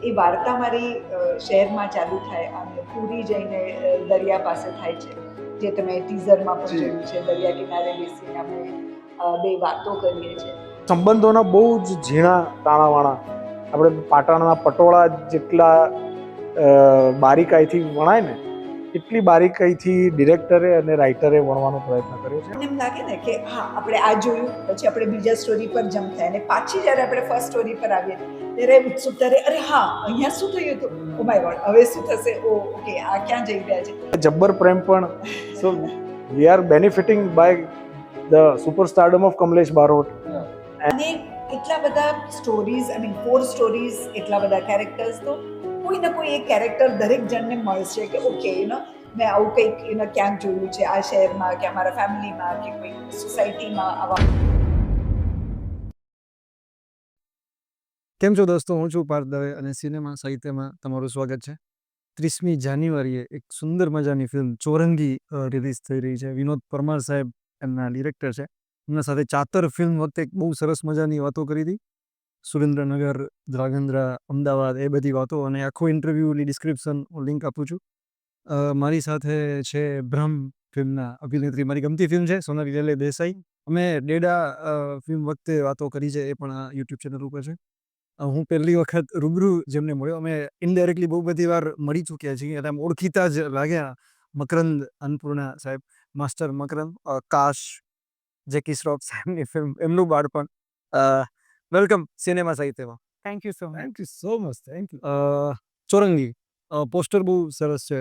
એ વાર્તા મારી શહેરમાં ચાલુ થાય અને પૂરી જઈને દરિયા પાસે થાય છે, જે તમે ટીઝરમાં પણ જોયું છે. દરિયા કિનારે બેસીને અમે બે વાતો કરીએ છીએ. સંબંધોના બહુ જ ઝીણા તાણાવાણા, આપણે પાટણના પટોળા જેટલા બારીકાઈથી વણાય ને એટલી બારીકાઈથી ડિરેક્ટરે અને રાઇટરે વણવાનો પ્રયત્ન કર્યો છે. એમ લાગે ને કે હા, આપણે આ જોયું, પછી આપણે બીજા સ્ટોરી પર જમ્પ થાય, અને પાછી જ્યારે આપણે ફર્સ્ટ સ્ટોરી પર આવીએ ત્યારે ઉત્સુકતા રહે, અરે હા, અહીંયા શું થયું હતું, ઓ માય ગોડ, હવે શું થશે, ઓ ઓકે, આ ક્યાં જઈ રહ્યા છે. જબ્બર પ્રેમ પણ, so we are benefiting by the superstardom of Kamlesh Barot. અને એટલા બધા સ્ટોરીઝ, આઈ મીન 4 સ્ટોરીઝ, એટલા બધા કેરેક્ટર્સ, તો કોઈ ના કોઈ એક કેરેક્ટર દરેક જણને મળશે કે ઓકે મેં આવું કંઈક ક્યાંક જોયું છે, આ શહેરમાં કે અમારા ફેમિલીમાં કે કોઈ સોસાયટીમાં આવા. કેમ છો દોસ્તો, હું છું પાર્થ દવે અને સિનેમા સાહિત્યમાં તમારું સ્વાગત છે. 30મી જાન્યુઆરીએ એક સુંદર મજાની ફિલ્મ ચોરંગી રિલીઝ થઈ રહી છે. વિનોદ પરમાર સાહેબ એમના ડિરેક્ટર છે. એમના સાથે ચાતર ફિલ્મ વખતે એક બહુ સરસ મજાની વાતો કરી હતી. સુરેન્દ્રનગર, ધ્રાંગધ્રા, અમદાવાદ, એ બધી વાતો, અને આખું ઇન્ટરવ્યૂની ડિસ્ક્રિપ્શન હું લિંક આપું છું. મારી સાથે છે બ્રહ્મ ફિલ્મના અભિનેત્રી, મારી ગમતી ફિલ્મ છે, સોનાલી લેલે દેસાઈ. અમે ડેડા ફિલ્મ વખતે વાતો કરી છે, એ પણ આ યુટ્યુબ ચેનલ ઉપર છે. હું પહેલી વખત રૂબરૂ જેમને મળ્યો, અમે ઇનડાયરેક્ટલી બહુ બધી વાર મળી ચૂક્યા છીએ, એટલે આમ ઓળખીતા જ લાગ્યા. મકરંદ અન્નપૂર્ણા સાહેબ, માસ્ટર મકરંદ, કાશ, જેકી શ્રોફ સાહેબની ફિલ્મ, એમનું બાળપણ. વેલકમ સિનેમા સાહિત્યમાં. Thank you so much. Thank you so much. Thank you. Chorangi poster બહુ સરસ છે.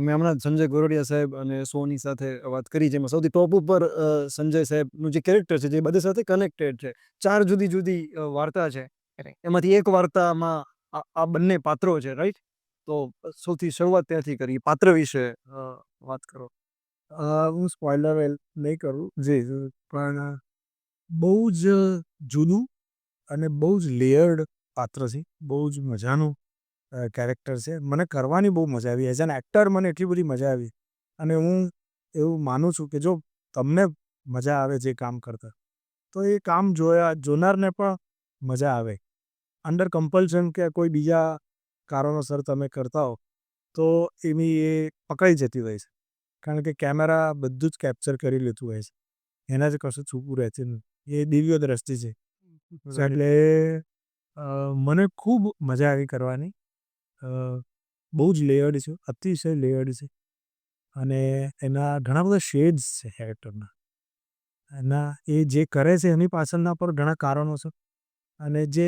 મેં હમણાં સંજય ગોરડિયા સાહેબ અને સોની સાથે વાત કરી, જેમાં સૌથી ટોપ ઉપર સંજય સાહેબનું જે કેરેક્ટર છે, જે બધા સાથે કનેક્ટેડ છે. 4 જુદી જુદી વાર્તા છે, એમાંથી એક વાર્તામાં આ બંને પાત્રો છે, રાઈટ? તો સૌથી શરૂઆત ત્યાંથી કરી, પાત્ર વિશે વાત કરો. હું સ્પોઇલર નહીં કરું, પણ બહુ જ જૂનું અને બહુ જ લેયર્ડ પાત્ર છે. બહુ જ મજાનું કેરેક્ટર છે. મને કરવાની બહુ મજા આવી. એઝ એન એક્ટર મને એટલી બધી મજા આવી, અને હું એવું માનું છું કે જો તમને મજા આવે જે કામ કરતા, તો એ કામ જોનારને પણ મજા આવે. અંડર કમ્પલ્શન કે કોઈ બીજા કારણોસર તમે કરતા હો તો એની એ પકડાઈ જતી હોય છે, કારણ કે કેમેરા બધું જ કેપ્ચર કરી લેતું હોય છે, એના જ કશું છૂપું રહેતું નથી. એ દિવ્ય દ્રષ્ટિ છે. એટલે મને ખૂબ મજા આવી કરવાની. બહુ જ લેયર્ડ છે, અતિશય લેયર્ડ છે, અને એના ઘણા બધા શેડ્સ છે કેરેક્ટરના. એના એ જે કરે છે એની પાછળના પર ઘણા કારણો છે, અને જે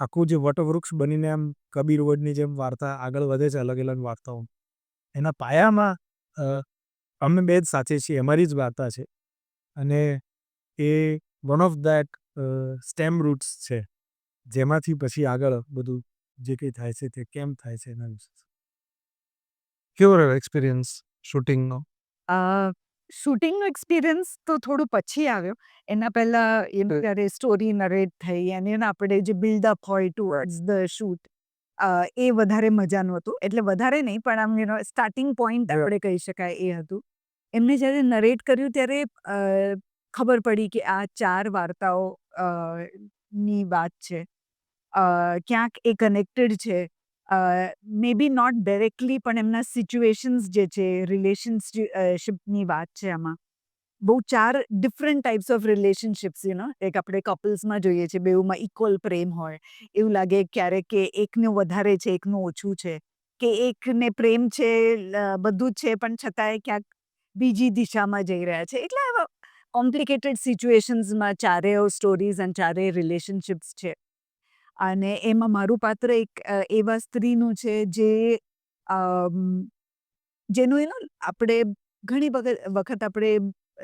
આખું જે વટવૃક્ષ બનીને આમ કબીર વડની જેમ વાર્તા આગળ વધે છે, અલગ અલગ વાર્તાઓ, એના પાયામાં અમે બે જ સાચે છીએ, અમારી જ વાર્તા છે, અને એ one of that stem roots છે, જેમાંથી પછી આગળ બધું જે કંઈ થાય છે તે કેમ થાય છે એના વિશે. કેવો રહ્યો એક્સપિરિયન્સ શૂટિંગનો? શૂટિંગનો એક્સપિરિયન્સ તો થોડું પછી આવ્યો. એના પહેલાં જ્યારે સ્ટોરી નરેટ થઈ અને આપણે જે બિલ્ડઅપ હોય ટુવર્ડ્સ ધ શૂટ, એ વધારે મજાનું હતું. એટલે વધારે નહીં, પણ આમ સ્ટાર્ટિંગ પોઈન્ટ આપણે કહી શકાય એ હતું. એમને જ્યારે નરેટ કર્યું ત્યારે ખબર પડી કે આ 4 વાર્તાઓ ની વાત છે. ક્યાંક એ કનેક્ટેડ છે, મે બી નોટ ડાયરેક્ટલી, પણ એમના સિચ્યુએશન્સ જે છે, રિલેશનશિપની વાત છે આમાં. બહુ 4 ડિફરન્ટ ટાઈપ્સ ઓફ રિલેશનશિપ્સ, એક આપણે કપલ્સમાં જોઈએ છીએ, બેઉમાં ઇક્વલ પ્રેમ હોય, એવું લાગે ક્યારેક કે એકનું વધારે છે, એકનું ઓછું છે, કે એકને પ્રેમ છે, બધું જ છે, પણ છતાંય ક્યાંક બીજી દિશામાં જઈ રહ્યા છે. એટલે કોમ્પ્લિકેટેડ સિચ્યુએશન્સમાં ચારેય સ્ટોરીઝ અને ચારેય રિલેશનશિપ્સ છે. અને એમાં મારું પાત્ર એક એવા સ્ત્રીનું છે જેનું આપણે ઘણી વખત આપણે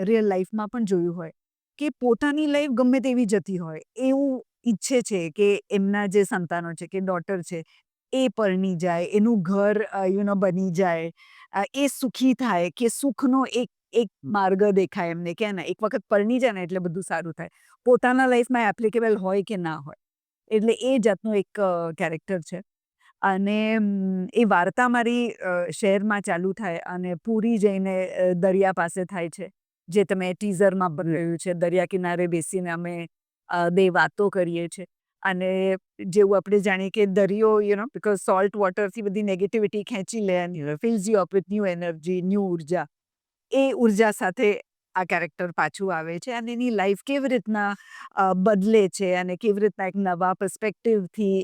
રિયલ લાઈફમાં પણ જોયું હોય કે પોતાની લાઈફ ગમે તેવી જતી હોય, એવું ઈચ્છે છે કે એમના જે સંતાનો છે, કે ડોટર છે, એ પરણી જાય, એનું ઘર બની જાય, એ સુખી થાય, કે સુખનો એક માર્ગ દેખાય એમને, કે ના, એક વખત પરણી જાય ને એટલે બધું સારું થાય. પોતાના લાઈફમાં એપ્લિકેબલ હોય કે ના હોય, એટલે એ જાતનું એક કેરેક્ટર છે. અને એ વાર્તા મારી શહેરમાં ચાલુ થાય અને પૂરી જઈને દરિયા પાસે થાય છે, જે તમે ટીઝરમાં પણ જોયું છે. દરિયા કિનારે બેસીને અમે બે વાતો કરીએ છીએ. અને જેવું આપણે જાણીએ કે દરિયો બીકોઝ સોલ્ટ વોટરથી બધી નેગેટિવિટી ખેંચી લે અને fills you up with new energy, new ઉર્જા. એ ઉર્જા સાથે આ કેરેક્ટર પાછું આવે છે અને એની લાઈફ કેવી રીતના બદલે છે અને કેવી રીતના એક નવા પર્સપેક્ટિવથી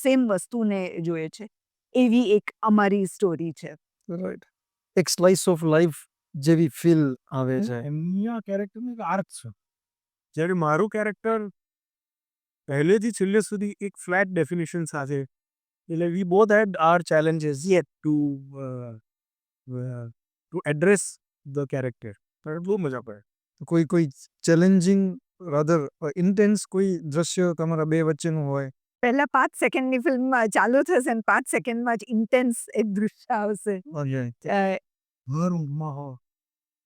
સેમ વસ્તુને જોઈએ છે, એવી એક અમારી સ્ટોરી છે. રાઈટ. એક સ્લાઇસ ઓફ લાઈફ જેવી ફીલ આવે છે. એમની આ કેરેક્ટરનું એક આર્ક છે. જ્યારે મારું કેરેક્ટર પહેલેથી છેલ્લે સુધી એક ફ્લેટ ડેફિનેશન સાથે, એટલે we both had our challenges yet to address the character. બહુ મજા પડે. કોઈ ચેલેન્જિંગ રાધર ઇન્ટેન્સ કોઈ દ્રશ્ય તમારા બે વચ્ચેનું હોય? પહેલા 5 સેકન્ડની ફિલ્મમાં ચાલુ થશે અને 5 સેકન્ડમાં જ ઇન્ટેન્સ એક દૃશ્ય આવશે. ભર ઊંઘમાં હો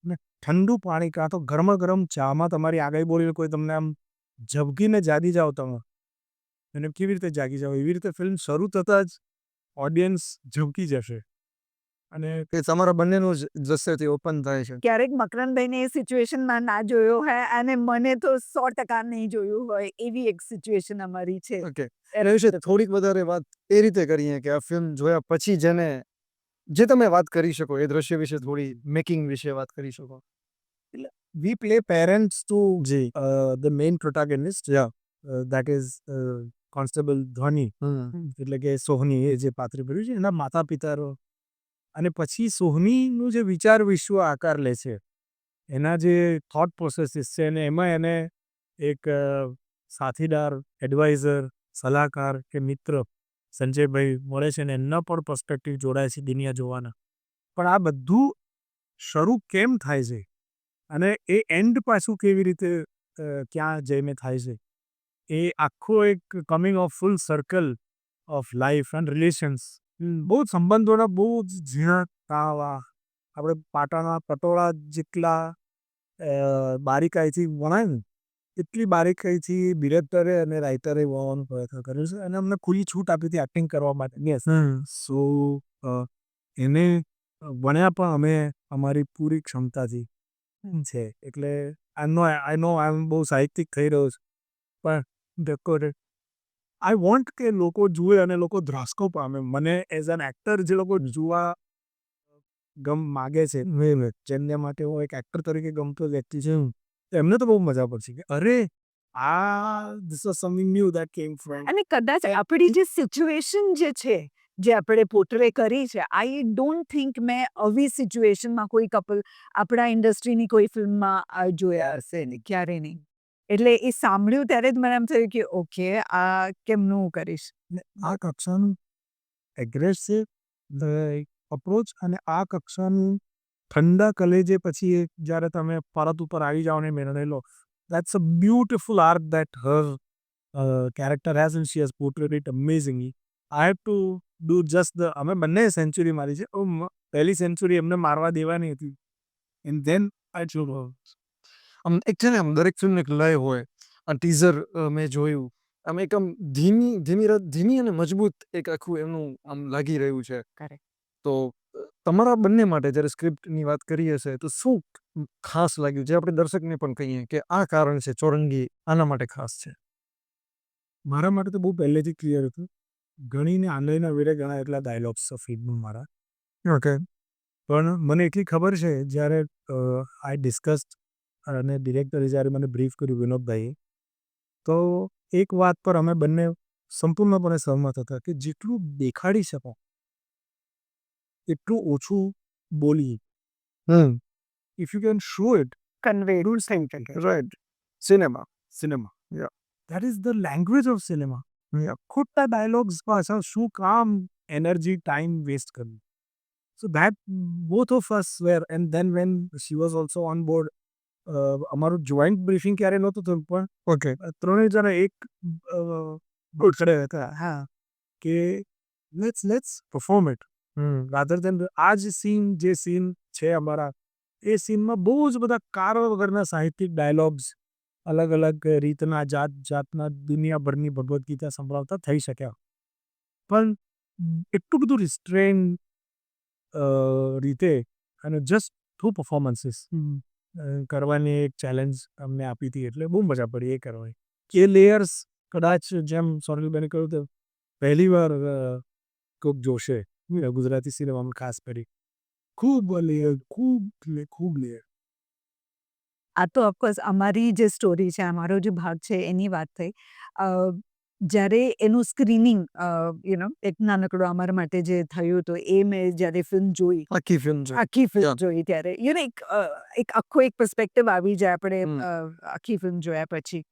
ને ઠંડુ પાણી કાં તો ગરમા ગરમ ચામાં તમારી આગળ બોલીને કોઈ તમને આમ ઝબકીને જાગી જાઓ તમે, અને કેવી રીતે જાગી જાઓ, એવી રીતે ફિલ્મ શરૂ થતાં જ ઓડિયન્સ ઝબકી જશે. અને કે તમારા બંનેનું જ દ્રશ્યથી ઓપન થાય છે. ક્યારેક મકરંદભાઈને એ સિચ્યુએશનમાં ના જોયો હોય અને મને તો 100% નહીં જોયું હોય, એવી એક સિચ્યુએશન અમારી છે. ઓકે. એના વિશે થોડીક વધારે વાત એ રીતે કરીએ કે આ ફિલ્મ જોયા પછી જે તમે વાત કરી શકો એ દ્રશ્ય વિશે, થોડી મેકિંગ વિશે વાત કરી શકો. we play parents to જી. the main protagonist, that is constable Dhoni, એટલે કે સોહની, એ જે પાત્ર ભર્યું છે એના માતા પિતાનો, અને પછી સોહનીનું જે વિચાર વિશ્વ આકાર લે છે, એના જે થોટ પ્રોસેસીસ છે, અને એમાં એને એક સાથીદાર, એડવાઇઝર, સલાહકાર કે મિત્ર સંજયભાઈ મળે છે, અને એમના પણ પર્સપેક્ટિવ જોડાય છે દુનિયા જોવાના. પણ આ બધું શરૂ કેમ થાય છે અને એ એન્ડ પાછું કેવી રીતે ક્યાં જઈને થાય છે, એ આખો એક coming of full circle of life and relations, બહુ જ સંબંધોના બહુ જ ઝીણા તાવા, આપણે પાટાના પટોળા જેટલા બારીકાઈથી વણાય ને એટલી બારીકાઈથી ડિરેક્ટરે અને રાઇટરે વણવાનો પ્રયત્ન કર્યો છે, અને અમને ખુલ્લી છૂટ આપી હતી એક્ટિંગ કરવા માટે. યસ. સો એને વણ્યા પણ અમે અમારી પૂરી ક્ષમતાથી છે. એટલે આઈ નો બહુ સાહિત્યિક થઈ રહ્યો છે, પણ ડેકોરેટ આઈ વોન્ટ કે લોકો જુએ અને લોકો ધ્રાસકો પામે. મને એઝ એન એક્ટર જે લોકો જોવા માગે છે, જેમને માટે હું એક એક્ટર તરીકે ગમતો વ્યક્તિ છે, એમને તો બહુ મજા પડશે કે અરે this was something new that came from. અને કદાચ આપણી જે સિચ્યુએશન જે છે, જે આપણે પોર્ટ્રે કરી છે, આઈ ડોન્ટ થિંક મેં આવી સિચ્યુએશનમાં કોઈ કપલ આપણા ઇન્ડસ્ટ્રીની કોઈ ફિલ્મમાં જોયા હશે ને, ક્યારે નહીં. એટલે એ સાંભળ્યું ત્યારે જ મને એમ થયું કે ઓકે, આ કેમનું હું કરીશ. આ કક્ષાનું એગ્રેસિવ અપ્રોચ અને આ કક્ષાનું ઠંડા કલેજે પછી જ્યારે તમે પરત ઉપર આવી જાઓ ને નિર્ણય લો, that's a beautiful arc that her character has, and she has portrayed it amazingly. I have to do just the, અમે બંને સેન્ચુરી મારી છે, પહેલી સેન્ચુરી એમને મારવા દેવાની હતી, and then I chose her. એક છે ને આમ દરેક ફિલ્મ એક લય હોય. આ ટીઝર મેં જોયું, આમ એક આમ ધીમી અને મજબૂત એક આખું એમનું આમ લાગી રહ્યું છે. Correct. તો તમારા બંને માટે જ્યારે સ્ક્રિપ્ટની વાત કરી હશે તો શું ખાસ લાગ્યું, જે આપણે દર્શકને પણ કહીએ કે આ કારણ છે ચોરંગી આના માટે ખાસ છે? મારા માટે તો બહુ પહેલેથી ક્લિયર હતું. ઘણીને આંધળીના વેડે ઘણા એટલા ડાયલોગ્સ ફિલ્મમાં મારા. ઓકે. પણ મને એટલી ખબર છે, જ્યારે આઈ ડિસ્કસ્ડ અને ડિરેક્ટરે જ્યારે મને બ્રીફ કર્યું વિનોદભાઈએ, તો એક વાત પર અમે બંને સંપૂર્ણપણે સહમત હતા કે જેટલું દેખાડી શકો એટલું ઓછું બોલીએ. If you can show it, convey right. Cinema. Yeah. That is the language of cinema. ખોટા ડાયલોગ્સ પાછળ શું કામ એનર્જી ટાઈમ વેસ્ટ કરવું? So that both of us were, and then when she was also on board, અમારું joint briefing ક્યારે નહોતું થયું, પણ ઓકે. ત્રણેય જણા એક ખડે હતા, હા, કે લેટ્સ પરફોર્મ ઇટ રાધર દેન આ જ સીન, જે સીન છે અમારા, એ સીનમાં બહુ જ બધા કારણ વગરના સાહિત્યિક ડાયલોગ્સ અલગ અલગ રીતના જાતના દુનિયાભરની ભગવદ્ ગીતા સંભળાવતા થઈ શક્યા, પણ એટલું બધું રિસ્ટ્રેન રીતે અને જસ્ટ થ્રુ પરફોર્મન્સીસ કરવાની એક ચેલેન્જ અમને આપી હતી, એટલે બહુ મજા પડી એ કરવાની. એ લેયર્સ કદાચ જેમ સોનલબેને કહ્યું તેમ પહેલી વાર કોક જોશે ગુજરાતી સિનેમામાં ખાસ કરી ખૂબ લેયર. આ તો ઓફકોર્સ અમારી જે સ્ટોરી છે, અમારો જે ભાગ છે એની વાત થઈ. અ, જ્યારે એનું સ્ક્રીનિંગ એક નાનકડું અમારા માટે જે થયું હતું એ મેં જ્યારે ફિલ્મ જોઈ, આખી ફિલ્મ છે. આખી ફિલ્મ Yeah. જોઈ ત્યારે એક આખો એક પર્સપેક્ટિવ આવી જાય આપણે હમ. આખી ફિલ્મ જોયા પછી.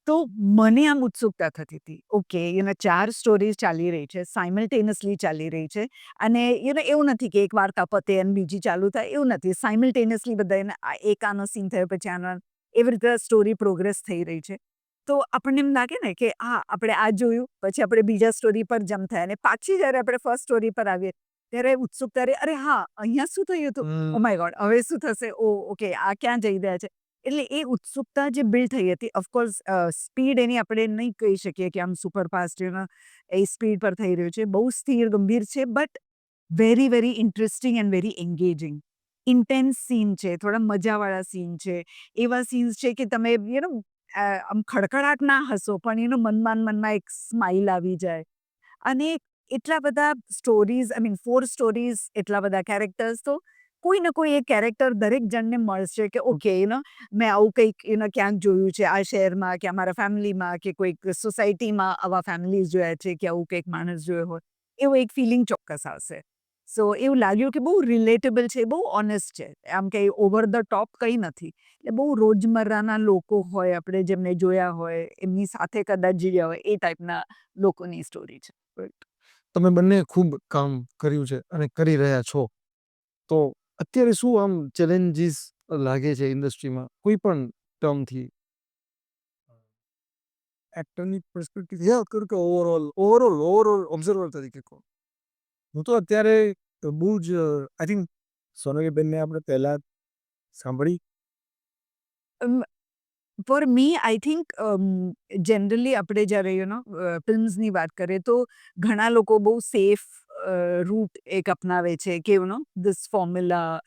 તો મને આમ ઉત્સુકતા થતી હતી, ઓકે 4 સ્ટોરીઝ ચાલી રહી છે, સાયમલ્ટેનિયસલી ચાલી રહી છે. અને એવું નથી કે એક વાર્તા પતે અને બીજી ચાલુ થાય, એવું નથી. સાયમલ્ટેનિયસલી બધાને એક આનો સીન થયો પછી આનો, એવી રીતે સ્ટોરી પ્રોગ્રેસ થઈ રહી છે. તો આપણને એમ લાગે ને કે હા આપણે આ જોયું પછી આપણે બીજા સ્ટોરી પર જમ્પ થાય, અને પાછી જ્યારે આપણે ફર્સ્ટ સ્ટોરી પર આવીએ ત્યારે ઉત્સુકતા રહે, અરે હા અહીંયા શું થયું હતું, હમ. ઓ માય ગોડ હવે શું થશે, ઓ ઓકે આ ક્યાં જઈ રહ્યા છે. એટલે એ ઉત્સુકતા જે બિલ્ડ થઈ હતી, ઓફકોર્સ સ્પીડ એની આપણે નહીં કહી શકીએ કે આમ સુપરફાસ્ટ એ સ્પીડ પર થઈ રહ્યું છે, બહુ સ્થિર ગંભીર છે, but very very interesting and very engaging. Intense scene છે, થોડા મજાવાળા સીન છે, એવા સીન્સ છે કે તમે આમ ખડખડાટ ના હસો પણ મનમાં એક સ્માઇલ આવી જાય. અને એટલા બધા સ્ટોરીઝ, 4 સ્ટોરીઝ, એટલા બધા કેરેક્ટર્સ, તો કોઈ ને કોઈ એક કેરેક્ટર દરેક જણને મળશે કે ઓકે મેં આવું કંઈક ક્યાંક જોયું છે, આ શહેરમાં કે અમારા ફેમિલીમાં કે કોઈક સોસાયટીમાં આવા ફેમિલીઝ જોયા છે કે આવું કંઈક માણસ જોયો હોય, એવું એક ફિલિંગ ચોક્કસ આવશે. સો એવું લાગ્યું કે બહુ રિલેટેબલ છે, બહુ ઓનેસ્ટ છે, આમ કંઈ ઓવર ધ ટોપ કંઈ નથી. એટલે બહુ રોજમર્રાના લોકો હોય આપણે જેમને જોયા હોય, એમની સાથે કદાચ જીવ્યા હોય, એ ટાઈપના લોકોની સ્ટોરી છે. Right. તમે બંને ખૂબ કામ કર્યું છે અને કરી રહ્યા છો. તો અત્યારે શું આમ ચેલેન્જીસ લાગે છે ઇન્ડસ્ટ્રીમાં કોઈ પણ ટર્મથી? એક્ટરની પર્સપેક્ટિવ કરું કે ઓવરઓલ ઓબ્ઝર્વર તરીકે કહું, હું તો અત્યારે બહુ જ આઈ થિંક સોનલબેનને આપણે પહેલાં સાંભળી. For me I think generally આપણે જ્યારે ફિલ્મ્સની વાત કરીએ તો ઘણા લોકો બહુ સેફ રૂટ એક અપનાવે છે કે ધીસ ફોર્મ્યુલા,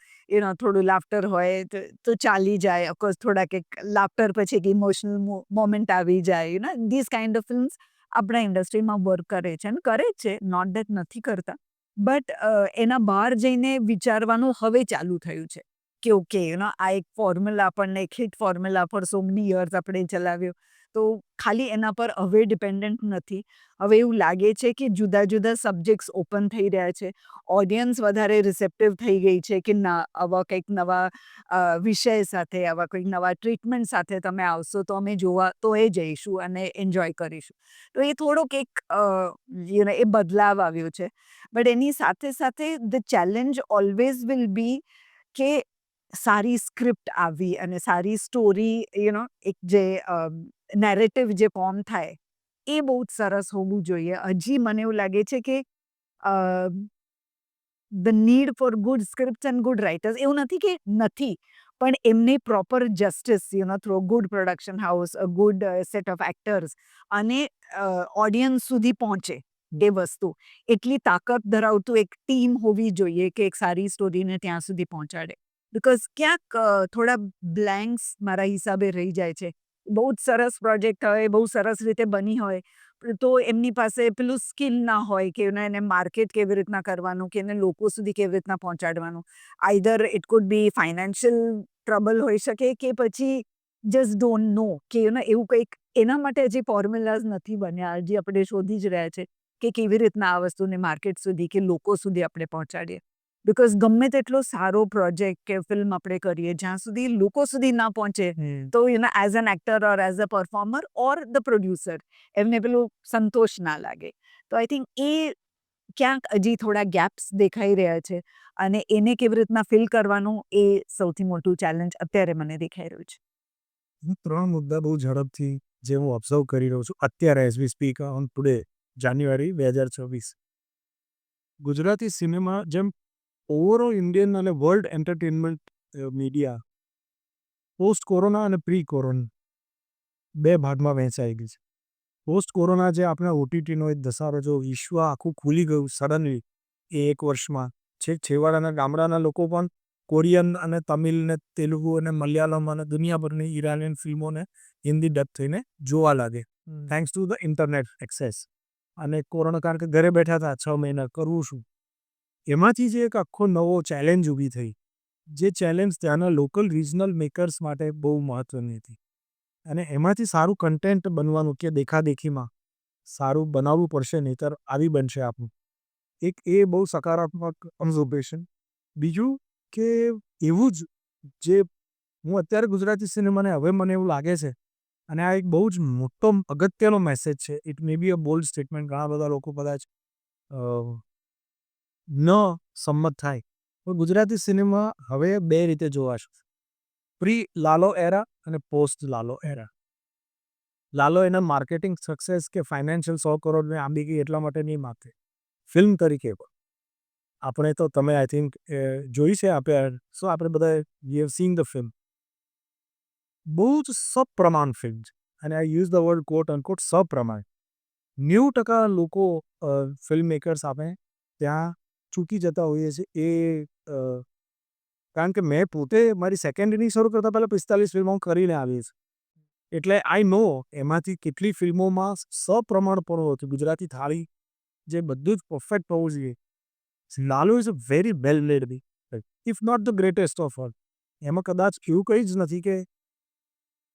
થોડું લાફ્ટર હોય તો ચાલી જાય. ઓફકોર્સ થોડાક એક લાફ્ટર પછી એક ઇમોશનલ મોમેન્ટ આવી જાય, ધીસ કાઇન્ડ ઓફ ફિલ્મ્સ આપણા ઇન્ડસ્ટ્રીમાં વર્ક કરે છે અને કરે જ છે, નોટ દેટ નથી કરતા. બટ એના બહાર જઈને વિચારવાનું હવે ચાલુ થયું છે કે ઓકે આ એક ફોર્મ્યુલા, આપણને એક hit formula for so many years આપણે ચલાવ્યો, તો ખાલી એના પર હવે ડિપેન્ડન્ટ નથી. હવે એવું લાગે છે કે જુદા જુદા સબ્જેક્ટ્સ ઓપન થઈ રહ્યા છે, ઓડિયન્સ વધારે રિસેપ્ટિવ થઈ ગઈ છે કે ના આવા કંઈક નવા વિષય સાથે, આવા કંઈક નવા ટ્રીટમેન્ટ સાથે તમે આવશો તો અમે જોવા તો એ જઈશું અને એન્જોય કરીશું. તો એ થોડોક એક એ બદલાવ આવ્યો છે. બટ એની સાથે સાથે the challenge always will be કે સારી સ્ક્રિપ્ટ આવી અને સારી સ્ટોરી, એક જે નેરેટિવ જે ફોર્મ થાય એ બહુ જ સરસ હોવું જોઈએ. હજી મને એવું લાગે છે કે the need for good script and good writers, એવું નથી કે નથી, પણ એમને proper justice through good production house, a good set of actors, અને ઓડિયન્સ સુધી પહોંચે એ વસ્તુ, એટલી તાકાત ધરાવતું એક ટીમ હોવી જોઈએ કે એક સારી સ્ટોરીને ત્યાં સુધી પહોંચાડે. બિકોઝ ક્યાંક થોડા બ્લેન્ક્સ મારા હિસાબે રહી જાય છે. બહુ જ સરસ પ્રોજેક્ટ હોય, બહુ સરસ રીતે બની હોય, તો એમની પાસે પેલું સ્કિલ ના હોય કે એને માર્કેટ કેવી રીતના કરવાનું, કે એને લોકો સુધી કેવી રીતના પહોંચાડવાનું. Either it could B financial trouble હોઈ શકે કે પછી જસ્ટ ડોન્ટ નો કે એવું કંઈક, એના માટે હજી ફોર્મ્યુલાઝ નથી બન્યા. હજી આપણે શોધી જ રહ્યા છે કે કેવી રીતના આ વસ્તુને માર્કેટ સુધી કે લોકો સુધી આપણે પહોંચાડીએ. બિકોઝ ગમે તેટલો સારો પ્રોજેક્ટ કે ફિલ્મ આપણે કરીએ, જ્યાં સુધી લોકો સુધી ના પહોંચે તો as an actor or as a performer or the producer એમને પેલું સંતોષ ના લાગે. તો આઈ થિંક એ ક્યાંક હજી થોડા ગેપ્સ દેખાઈ રહ્યા છે, અને એને કેવી રીતના ફિલ કરવાનું એ સૌથી મોટું ચેલેન્જ અત્યારે મને દેખાઈ રહ્યું છે. હું 3 મુદ્દા બહુ ઝડપથી જે હું ઓબ્ઝર્વ કરી રહ્યો છું અત્યારે as V speak on today January 2024, Gujarati cinema જેમ ઓવરઓલ ઇન્ડિયન અને world entertainment media post corona અને પ્રી કોરોના 2 ભાગમાં વહેંચાઈ ગઈ છે. પોસ્ટ કોરોના જે આપણા ઓટીટીનો એક ધસારો, જો વિશ્વ આખું ખુલી ગયું સડનલી એ 1 વર્ષમાં, છેવાડાના ગામડાના લોકો પણ કોરિયન અને તમિલ ને તેલુગુ અને મલયાલમ અને દુનિયાભરની ઈરાનિયન ફિલ્મોને હિન્દી ડબ થઈને જોવા લાગે. Thanks to the internet access. અને કોરોના કારણ કે ઘરે બેઠા હતા 6 મહિના કરવું શું? એમાંથી જે એક આખો નવો ચેલેન્જ ઊભી થઈ, જે ચેલેન્જ ત્યાંના લોકલ રિજનલ મેકર્સ માટે બહુ મહત્ત્વની હતી. અને એમાંથી સારું કન્ટેન્ટ બનવાનું કે દેખાદેખીમાં સારું બનાવવું પડશે, નહીંતર આવી બનશે આપણું. એક એ બહુ સકારાત્મક ઓબ્ઝર્વેશન. બીજું કે એવું જ જે હું અત્યારે ગુજરાતી સિનેમાને હવે મને એવું લાગે છે, અને આ એક બહુ જ મોટો અગત્યનો મેસેજ છે. It may be a bold statement, ઘણા બધા લોકો કદાચ અ, ન સંમત થાય, પણ ગુજરાતી સિનેમા હવે 2 રીતે જોવાશે. પ્રી લાલો એરા અને પોસ્ટ લાલો એરા. લાલો એના માર્કેટિંગ સક્સેસ કે ફાઇનાન્શિયલ 100 કરોડને આંબી ગઈ એટલા માટે નહીં માગતે. ફિલ્મ તરીકે પણ આપણે તો તમે આઈ થિંક જોઈ છે, આપણે બધાએ we have seen the film. બહુ જ સપ્રમાણ ફિલ્મ છે. અને આઈ યુઝ ધ વર્ડ કોટ અનકોટ સપ્રમાણ. 90% લોકો ફિલ્મ મેકર્સ આપણે ત્યાં ચૂકી જતા હોઈએ છીએ. કારણ કે મેં પોતે મારી સેકન્ડ ઇનિંગ શરૂ કરતાં પહેલાં 45 ફિલ્મો કરીને આવી છે. એટલે આઈ નો એમાંથી કેટલી ફિલ્મોમાં સપ્રમાણપણું હતું. ગુજરાતી થાળી જે બધું જ પરફેક્ટ હોવું જોઈએ. Lalo is a very well made be, if not the greatest of all. એમાં કદાચ એવું કંઈ જ નથી કે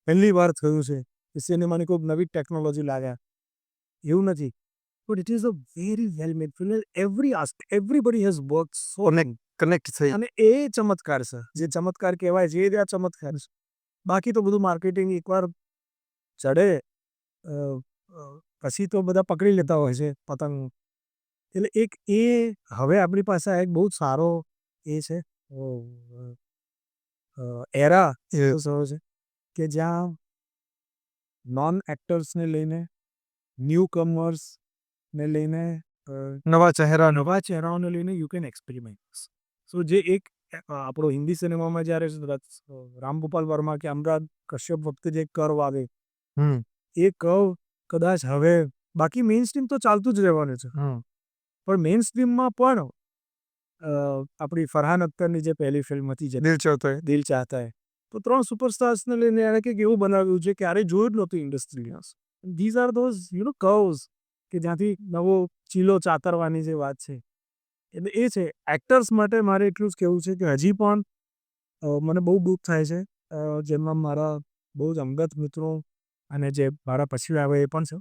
પહેલી વાર થયું છે કે સિનેમાની કોઈ નવી ટેકનોલોજી લાવ્યા, એવું નથી. But it is a very well made film. Everybody has work so. Connect થઈ. અને એ ચમત્કાર છે, જે ચમત્કાર કહેવાય છે, એ આ ચમત્કાર છે. બાકી તો બધું માર્કેટિંગ એકવાર ચડે પછી તો બધા પકડી લેતા હોય છે પતંગ. એટલે એક એ હવે આપણી પાસે આ એક બહુ જ સારો એ છે એરા એવો છે કે જ્યાં નોન એક્ટર્સને લઈને, ન્યૂ કમર્સને લઈને, નવા ચહેરા. નવા ચહેરાઓને લઈને યુ કેન એક્સપેરિમેન્ટ. સો જે એક આપણો હિન્દી સિનેમામાં જ્યારે રામગોપાલ વર્મા કે અમરાજ કશ્યપ વખતે જે કર્વ આવે, એ કર્વ કદાચ હવે, બાકી મેઇન સ્ટ્રીમ તો ચાલતું જ રહેવાનું છે, પણ મેઇન સ્ટ્રીમમાં પણ આપણી ફરહાન અખ્તરની જે પહેલી ફિલ્મ હતી જે દિલ ચાહતા હૈ, તો 3 સુપરસ્ટાર્સને લઈને એણે કંઈક એવું બનાવ્યું છે ક્યારેય જોયું જ નહોતું ઇન્ડસ્ટ્રીમાં. ધીઝ આર ધોઝ કર્વ્સ કે જ્યાંથી નવો ચીલો ચાતરવાની જે વાત છે. એટલે એ છે. એક્ટર્સ માટે મારે એટલું જ કહેવું છે કે હજી પણ મને બહુ દુઃખ થાય છે, જેમાં મારા બહુ જ અંગત મિત્રો અને જે મારા પછી આવે એ પણ છે.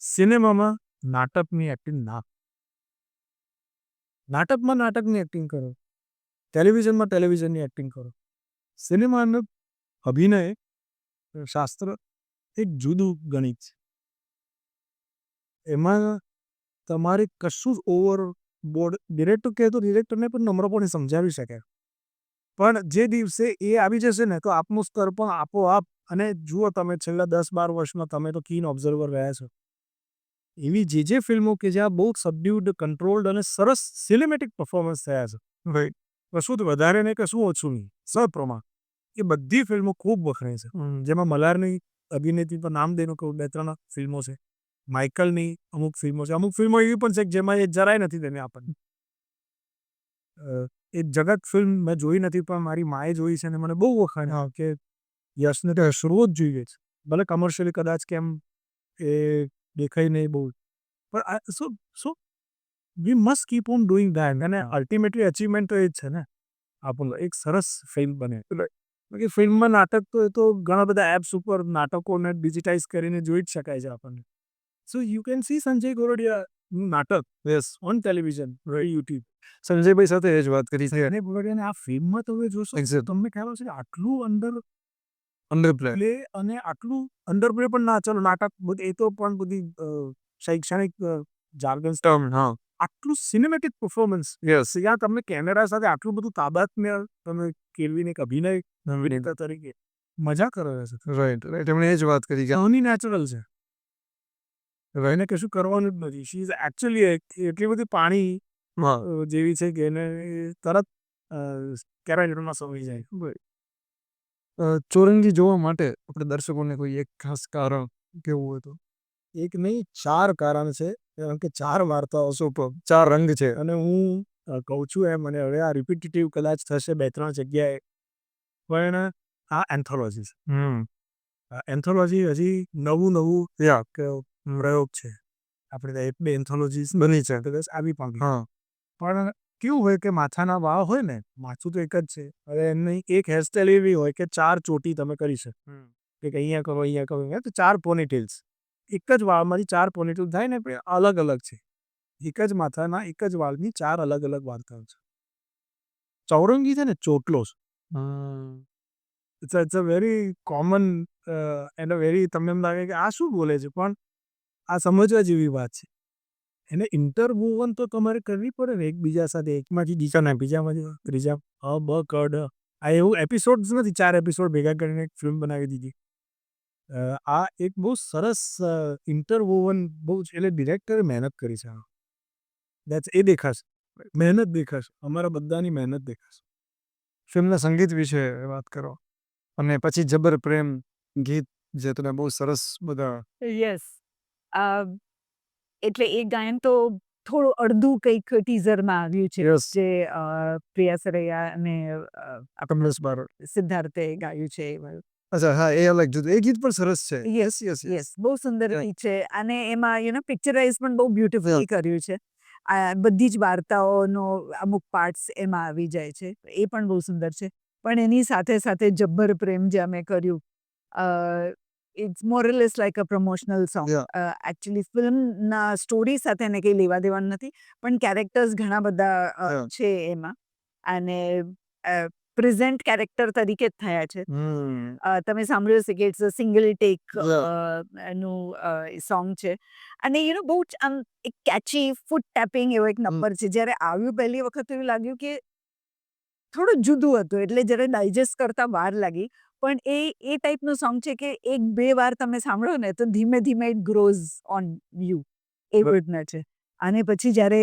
સિનેમામાં નાટકની એક્ટિંગ ના, નાટકમાં નાટકની એક્ટિંગ કરો, ટેલિવિઝનમાં ટેલિવિઝનની એક્ટિંગ કરો. સિનેમાનું અભિનય શાસ્ત્ર એક જુદું ગણિત છે. એમાં તમારે કશું જ ઓવર બોર્ડ ડિરેક્ટર કહે તો ડિરેક્ટરને પણ નમ્રપણે સમજાવી શકે, પણ જે દિવસે એ આવી જશે ને તો આપનું સ્તર પણ આપોઆપ. અને જુઓ તમે છેલ્લા 10-12 વર્ષમાં તમે તો કીન ઓબ્ઝર્વર રહ્યા છો, એવી જે ફિલ્મો કે જ્યાં બહુ સબ્ડ્યુડ, કંટ્રોલ્ડ અને સરસ સિનેમેટિક પરફોર્મન્સ થયા છે, રાઈટ, કશું જ વધારે નહીં, કશું ઓછું નહીં, સપ્રમાણ, એ બધી ફિલ્મો ખૂબ વખણાય છે. જેમાં મલ્હારની અભિનેત્રી પર નામ દઈને કહું 2-3 ફિલ્મો છે, માઇકલની અમુક ફિલ્મો છે, અમુક ફિલ્મો એવી પણ છે કે જેમાં એ જરાય નથી તેને આપણને. એ જગત ફિલ્મ મેં જોઈ નથી, પણ મારી માએ જોઈ છે અને મને બહુ વખાણ્યા કે યશને તો હસવું જ જોઈએ છે, ભલે કમર્શિયલી કદાચ કેમ એ દેખાય નહીં બહુ, પણ so we must keep on doing that. અને અલ્ટિમેટલી અચીવમેન્ટ તો એ જ છે ને, આપણું એક સરસ ફિલ્મ બને. બાકી ફિલ્મમાં નાટક તો એ તો ઘણા બધા એપ્સ ઉપર નાટકોને ડિજિટાઇઝ કરીને જોઈ જ શકાય છે આપણને. So you can see Sanjay ગોરડિયાનું નાટક ઓન ટેલિવિઝન, યુટ્યુબ. સંજયભાઈ સાથે એ જ વાત કરી છે. અને ગોરડિયાને આ ફિલ્મમાં તમે જોશો, તમને ખ્યાલ હશે કે આટલું અંડરપ્લે પ્લે અને આટલું અંડર પ્લે પણ ના, ચલો નાટક એ તો પણ બધી શૈક્ષણિક જાર્ગન્સ, આટલું સિનેમેટિક પરફોર્મન્સ, ત્યાં તમને કેમેરા સાથે આટલું બધું તાદાત્મ્ય તમે કેળવીને એક અભિનય અભિનેતા તરીકે મજા કરો છે. રાઈટ રાઈટ એમણે એ જ વાત કરી કે સૌની નેચરલ છે, એને કશું કરવાનું જ નથી. શી ઇઝ એકચ્યુઅલી એટલી બધી પાણી જેવી છે કે એને તરત કેરેક્ટરમાં સમજી જાય. ચોરંગી જોવા માટે આપણે દર્શકોને કોઈ એક ખાસ કારણ કેવું હોય તો? એક નહીં 4 કારણ છે, કારણ કે 4 વાર્તાઓ સોંપો, 4 રંગ છે. અને હું કહું છું એમ, અને હવે આ રિપીટેટિવ કદાચ થશે 2-3 જગ્યાએ, પણ આ એન્થોલોજી છે. એન્થોલોજી હજી નવું પ્રયોગ છે. આપણે એક બે એન્થોલોજીસ બની છે. કદાચ આવી પણ હા પણ કેવું હોય કે માથાના વાળ હોય ને, માથું તો એક જ છે. હવે એમની એક હેરસ્ટાઈલ એવી હોય કે 4 ચોટી તમે કરી શકો. કે અહીંયા કરો, અહીંયા કરો, અહીંયા તો 4 પોનીટેલ્સ. એક જ વાળમાંથી 4 પોનીટેલ થાય ને પણ અલગ અલગ છે. એક જ માથાના એક જ વાળની 4 અલગ અલગ વાર્તાઓ છે. ચૌરંગી છે ને ચોટલો છે. It's a very common and a very તમને એમ લાગે કે આ શું બોલે છે, પણ આ સમજવા જેવી વાત છે. એને ઇન્ટરવુવન તો તમારે કરવી પડે ને એકબીજા સાથે, એકમાંથી બીજાના બીજામાંથી ત્રીજા બ ક ડ. આ એવું એપિસોડ્સ નથી 4 એપિસોડ ભેગા કરીને એક ફિલ્મ બનાવી દીધી. આ એક બહુ સરસ ઇન્ટરવુવન બહુ જ એટલે ડિરેક્ટરે મહેનત કરી છે. એ દેખાશે, મહેનત દેખાશે, અમારા બધાની મહેનત દેખાશે. ફિલ્મના સંગીત વિશે વાત કરો અને પછી જબર પ્રેમ ગીત જે તને બહુ સરસ બધા યસ. એટલે એ ગાયન તો થોડું અડધું કંઈક ટીઝરમાં આવ્યું છે. Yes. જે પ્રિયા સરૈયા અને કમલેશ બાર. સિદ્ધાર્થે ગાયું છે એ વાળું. અચ્છા હા એ અલગ જુદું એ ગીત પણ સરસ છે. યસ યસ બહુ સુંદર Yeah. ગીત છે અને એમાં પિક્ચરાઇઝ પણ બહુ બ્યુટિફુલી કર્યું છે. બધી જ વાર્તાઓનો અમુક પાર્ટ્સ એમાં આવી જાય છે, એ પણ બહુ સુંદર છે. પણ એની સાથે સાથે જબ્બર પ્રેમ જે અમે કર્યું, it's more less like a promotional song. Yeah. Actually ફિલ્મના સ્ટોરી સાથે એને કંઈ લેવા દેવાનું નથી, પણ કેરેક્ટર્સ ઘણા બધા Yeah. છે એમાં અને પ્રેઝન્ટ કેરેક્ટર તરીકે જ થયા છે. તમે સાંભળ્યું હશે કે ઇટ્સ અ સિંગલ ટેક નું સોંગ છે અને બહુ જ આમ એક કેચી ફૂટ ટેપિંગ એવો એક નંબર છે. જ્યારે આવ્યું પહેલી વખત એવું લાગ્યું કે થોડું જુદું હતું, એટલે જ્યારે ડાયજેસ્ટ કરતા વાર લાગી. પણ એ ટાઈપનું સોંગ છે કે એક બે વાર તમે સાંભળો ને તો ધીમે ધીમે ઇટ ગ્રોઝ ઓન યુ, એ રીતના છે. અને પછી જ્યારે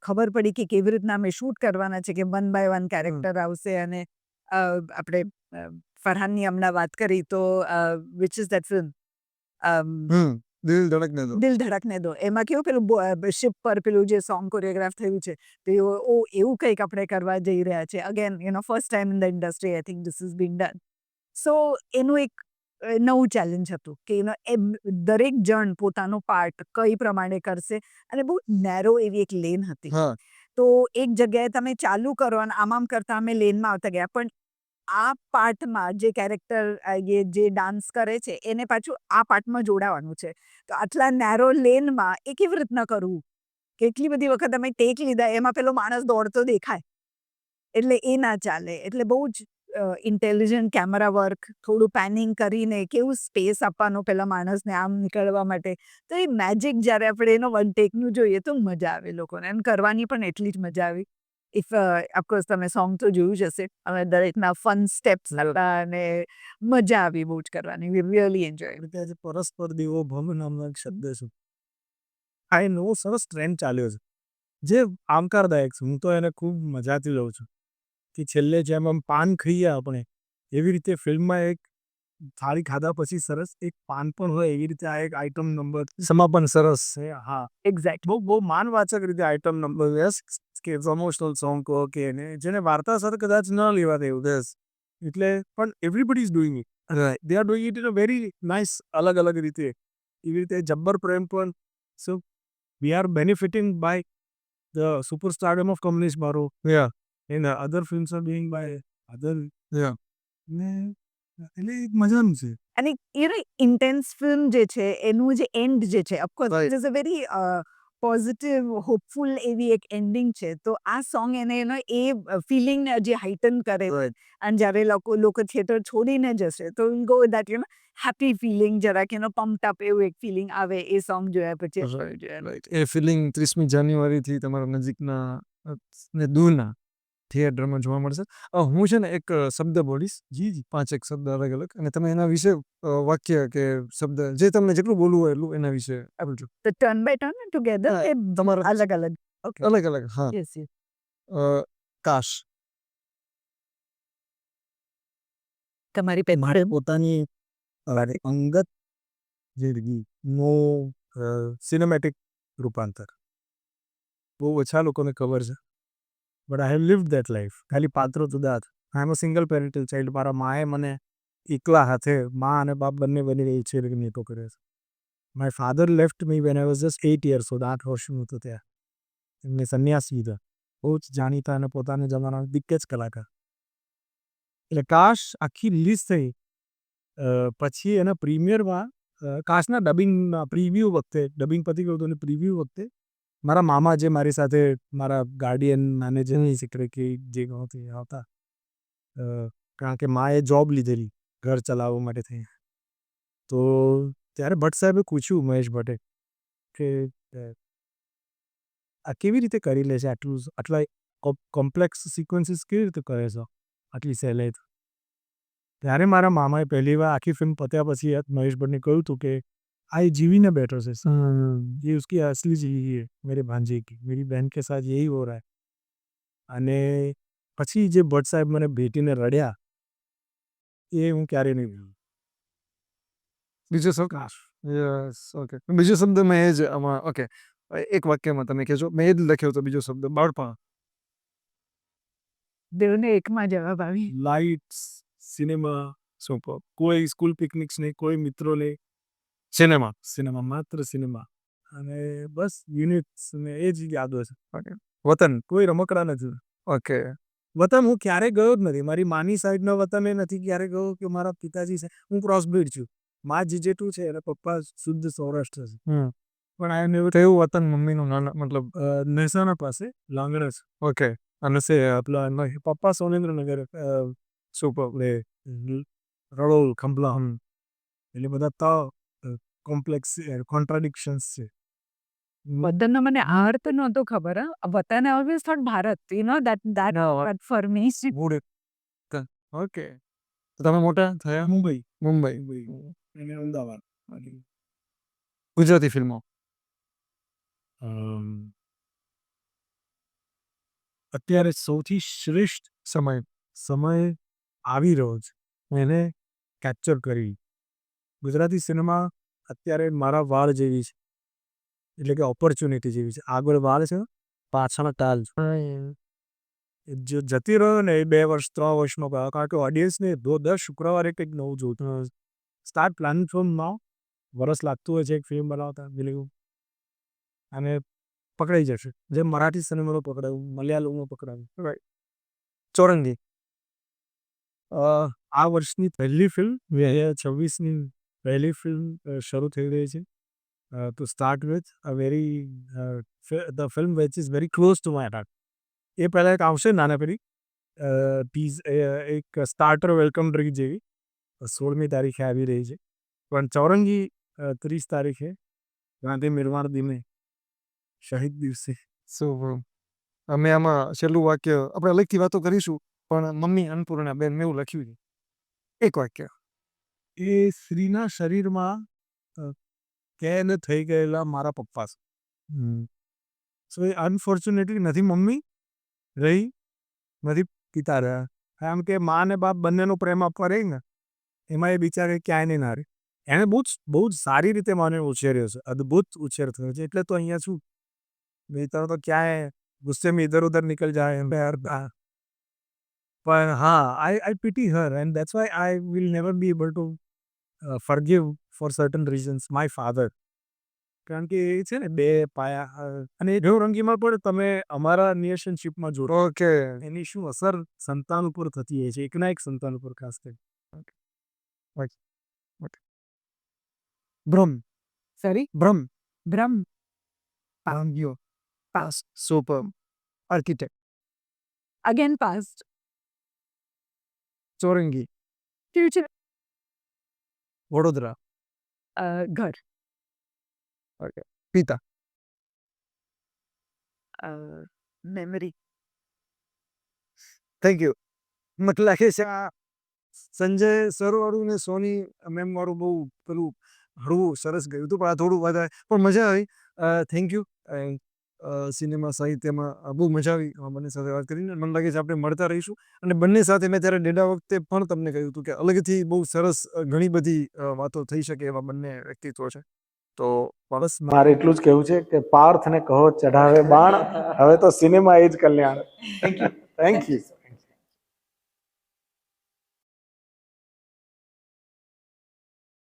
ખબર પડી કે કેવી રીતના અમે શૂટ કરવાના છે, કે વન બાય વન કેરેક્ટર આવશે અને આપણે ફરહાનની હમણાં વાત કરી તો વિચ ઇઝ દેટ ફિલ્મ દિલ ધડકને દો. દિલ ધડકને દો. એમાં કેવું પેલું શિપ પર પેલું જે સોંગ કોરિયોગ્રાફ થયું છે, તો એવું કંઈક આપણે કરવા જઈ રહ્યા છે. Again first time in the industry I think this is been done. So એનું એક નવું ચેલેન્જ હતું કે દરેક જણ પોતાનો પાર્ટ કઈ પ્રમાણે કરશે અને બહુ નેરો એવી એક લેન હતી. હા તો એક જગ્યાએ તમે ચાલુ કરો અને આમ કરતા અમે લેનમાં આવતા ગયા, પણ આ પાર્ટમાં જે કેરેક્ટર જે ડાન્સ કરે છે એને પાછું આ પાર્ટમાં જોડાવાનું છે. તો આટલા નેરો લેનમાં એ કેવી રીતના કરવું? કેટલી બધી વખત અમે ટેક લીધા, એમાં પેલો માણસ દોડતો દેખાય, એટલે એ ના ચાલે. એટલે બહુ જ ઇન્ટેલિજન્ટ કેમેરા વર્ક, થોડું પેનિંગ કરીને કેવું સ્પેસ આપવાનો પેલા માણસને આમ નીકળવા માટે. તો એ મેજિક જ્યારે આપણે વન ટેકનું જોઈએ તો મજા આવે લોકોને, અને કરવાની પણ એટલી જ મજા આવી. ઇફ ઓફકોર્સ તમે સોંગ તો જોયું જ હશે. અમે દરેકના ફન સ્ટેપ્સ હતા અને મજા આવી બહુ જ કરવાની. We really enjoy. એટલે આજે પરસ્પર દેવો ભવ નામનો એક શબ્દ છે. આ એ નવો સરસ ટ્રેન્ડ ચાલ્યો છે, જે આવકારદાયક છે. હું તો એને ખૂબ મજાથી લઉં છું કે છેલ્લે જેમ આમ પાન ખાઈએ આપણે, એવી રીતે ફિલ્મમાં એક થાળી ખાધા પછી સરસ એક પાન પણ હોય, એવી રીતે આ એક આઇટમ નંબર સમાપન સરસ છે. હા, એક્ઝેક્ટ. બહુ બહુ માનવાચક રીતે આઇટમ નંબર યસ કે પ્રમોશનલ સોંગ કહો કે એને જેને વાર્તા સાથે કદાચ ન લેવા દેવું યસ, એટલે પણ everybody is doing it. They are doing it in a very nice અલગ અલગ રીતે. એવી રીતે જબ્બર પ્રેમ પણ so we are benefiting by the superstardom of Kamlesh Barot yeah and other films are doing by other yeah ને એટલે એક મજાનું છે. અને ઇન્ટેન્સ ફિલ્મ જે છે એનું જે એન્ડ જે છે, of course Right. It is a very positive hopeful એવી એક એન્ડિંગ છે. તો આ સોંગ એને એ ફિલિંગને હજી હાઇટન કરે. Right. અને જ્યારે લોકો થિયેટર છોડીને જશે તો will go that happy feeling, જરાક પમ્પ્ડ અપ એવું એક ફિલિંગ આવે એ સોંગ જોયા પછી. રાઈટ એ ફિલિંગ 30મી જાન્યુઆરીથી તમારા નજીકના ને દૂરના થિયેટરમાં જોવા મળશે. હું છે ને એક શબ્દ બોલીશ, જી 5 એક શબ્દ અલગ અલગ, અને તમે એના વિશે વાક્ય કે શબ્દ જે તમને જેટલું બોલવું હોય એટલું એના વિશે આપજો. તો ટર્ન બાય ટર્ન ટુગેધર હા, કે તમારા અલગ અલગ? ઓકે, અલગ અલગ હા. Yes yes. કાશ. તમારી પાસે મારે પોતાની અંગત જિંદગીનો સિનેમેટિક રૂપાંતર બહુ ઓછા લોકોને ખબર છે, but I have lived that life. ખાલી પાત્રો જુદા હતા. I am a single parental child. મારા માએ મને એકલા હાથે મા અને બાપ બંને બની રહી છે એટલે મોટો કર્યો છે. My father left me when I was just 8 years old. 8 વર્ષનું હતો ત્યાં. એમને સંન્યાસ લીધા. બહુ જ જાણીતા અને પોતાના જમાનાના દિગ્ગજ કલાકાર. એટલે કાશ આખી રિલીઝ થઈ પછી એના પ્રીમિયરમાં કાશના ડબિંગના પ્રિવ્યૂ વખતે ડબિંગ પતી ગયું હતું અને પ્રિવ્યૂ વખતે મારા મામા જે મારી સાથે મારા ગાર્ડિયન મેનેજર નહીં શીખરે કે જે ગણોથી આવતા કારણ કે માએ જોબ લીધેલી ઘર ચલાવવા માટે થઈ. તો ત્યારે ભટ્ટ સાહેબે પૂછ્યું મહેશ ભટ્ટે કે આ કેવી રીતે કરી લે છે આટલા કોમ્પ્લેક્સ સિક્વન્સીસ કેવી રીતે કરે છે આટલી સહેલાઈથી. ત્યારે મારા મામાએ પહેલી વાર આખી ફિલ્મ પત્યા પછી મહેશ ભટ્ટને કહ્યું હતું કે આ એ જીવીને બેઠો છે. ये उसकी असली जिंदगी है मेरे भांजे की, मेरी बहन के साथ यही हो रहा है. અને પછી જે ભટ્ટ સાહેબ મને ભેટીને રડ્યા એ હું ક્યારેય નહીં ભૂલું. બીજો શબ્દ યસ ઓકે બીજો શબ્દ મેં જ આમાં ઓકે એક વાક્યમાં તમે કહેજો મેં જ લખ્યો હતો બીજો શબ્દ બાળપણ. બેઉને એકમાં જવાબ આવી. Lights, cinema, super. કોઈ સ્કૂલ પિકનિક્સ નહીં, કોઈ મિત્રો નહીં, સિનેમા. સિનેમા, માત્ર સિનેમા. અને બસ યુનિટ્સ ને એ જ યાદો છે. ઓકે વતન. કોઈ રમકડા નથી. ઓકે વતન હું ક્યારેય ગયો જ નથી. મારી માની સાઈડનો વતન એ નથી ક્યારે ગયો કે મારા પિતાજી છે. હું ક્રોસબ્રીડ છું. મા જીજેટુ છે અને પપ્પા શુદ્ધ સૌરાષ્ટ્ર છે. પણ આ નેવર તો એવું વતન મમ્મીનું નાના મતલબ મહેસાણા પાસે લાંગણ છે. ઓકે અને સે પેલા એમના પપ્પા સોનેન્દ્રનગર સુપર. રડોલ ખંભલા એટલે બધા કોમ્પ્લેક્સ કોન્ટ્રાડિક્શન્સ છે. વતનનો મને આ અર્થ નહોતો ખબર. વતન I always thought Bharat. You know that for me મૂળ ઓકે તો તમે મોટા થયા મુંબઈ મુંબઈ. અને અમદાવાદ. ગુજરાતી ફિલ્મો. અત્યારે સૌથી શ્રેષ્ઠ સમય આવી રહ્યો છે એને કેપ્ચર કરી. ગુજરાતી સિનેમા અત્યારે મારા વાળ જેવી છે એટલે કે ઓપોર્ચ્યુનિટી જેવી છે. આગળ વાળ છે પાછળ તાલ છે. જો જતી રહ્યો ને એ 2 વર્ષ 3 વર્ષમાં કારણ કે ઓડિયન્સને દર શુક્રવારે કંઈક નવું જોતું સ્ટાર્ટ પ્લાનિંગ ફ્રોમ નાઉ. વરસ લાગતું હોય છે એક ફિલ્મ બનાવતા બિલીવ અને પકડાઈ જશે જેમ મરાઠી સિનેમામાં પકડાયું, મલયાલમમાં પકડાયું. રાઈટ. ચોરંગી. આ વર્ષની પહેલી ફિલ્મ 2026ની પહેલી ફિલ્મ શરૂ થઈ રહી છે. To start with a very the film which is very close to my heart. એ પહેલાં એક આવશે નાના પેલી એક સ્ટાર્ટર વેલકમ ડ્રિંક જેવી 16મી તારીખે આવી રહી છે. પણ ચોરંગી 30 તારીખે ગાંધી નિર્વાણ દિને શહીદ દિવસે. સુપર. અમે આમાં છેલ્લું વાક્ય આપણે અલગથી વાતો કરીશું પણ મમ્મી અન્નપૂર્ણા બેન મેં એવું લખ્યું છે એક વાક્ય. એ સ્ત્રીના શરીરમાં કેદ થઈ ગયેલા મારા પપ્પા છે. સો એ અનફોર્ચ્યુનેટલી નથી મમ્મી રહી, નથી પિતા રહ્યા. આમ કે મા અને બાપ બંનેનો પ્રેમ આપવા રહી ને એમાં એ બિચારે ક્યાંય નહીં ના રહી. એણે બહુ જ સારી રીતે મને ઉછેર્યો છે. અદ્ભુત ઉછેર થયો છે એટલે તો અહીંયા છું. નહીં તો ક્યાંય ગુસ્સે में इधर उधर निकल जाए પણ હા આઈ pity her and that's why I will never be able to forgive for certain reasons my father. કારણ કે એ છે ને 2 પાયા અને રંગીમાં પણ તમે અમારા રિલેશનશિપમાં જોડો ઓકે એની શું અસર સંતાન ઉપર થતી હોય છે એકના એક સંતાન ઉપર ખાસ કરી. ભ્રમ. સોરી ભ્રમ. બ્રહ્મ ભાંગ્યો. Pass. Super. Architect. Again past Chorangi. Future Vadodara. ઘર ઓકે પિતા. Memory thank you. મને લાગે છે આ સંજય સર વાળું ને સોની મેમ વાળું બહુ પેલું હળવું સરસ ગયું હતું પણ આ થોડું વધારે પણ મજા આવી. Thank you. સિનેમા સાહિત્યમાં બહુ મજા આવી બંને સાથે વાત કરીને. મને લાગે છે આપણે મળતા રહીશું અને બંને સાથે મેં ત્યારે ડેડા વખતે પણ તમને કહ્યું હતું કે અલગથી બહુ સરસ ઘણી બધી વાતો થઈ શકે એવા બંને વ્યક્તિત્વ છે. તો બસ મારે એટલું જ કહેવું છે કે પાર્થને કહો ચઢાવે બાણ હવે તો સિનેમા એ જ કલ્યાણ. Thank you.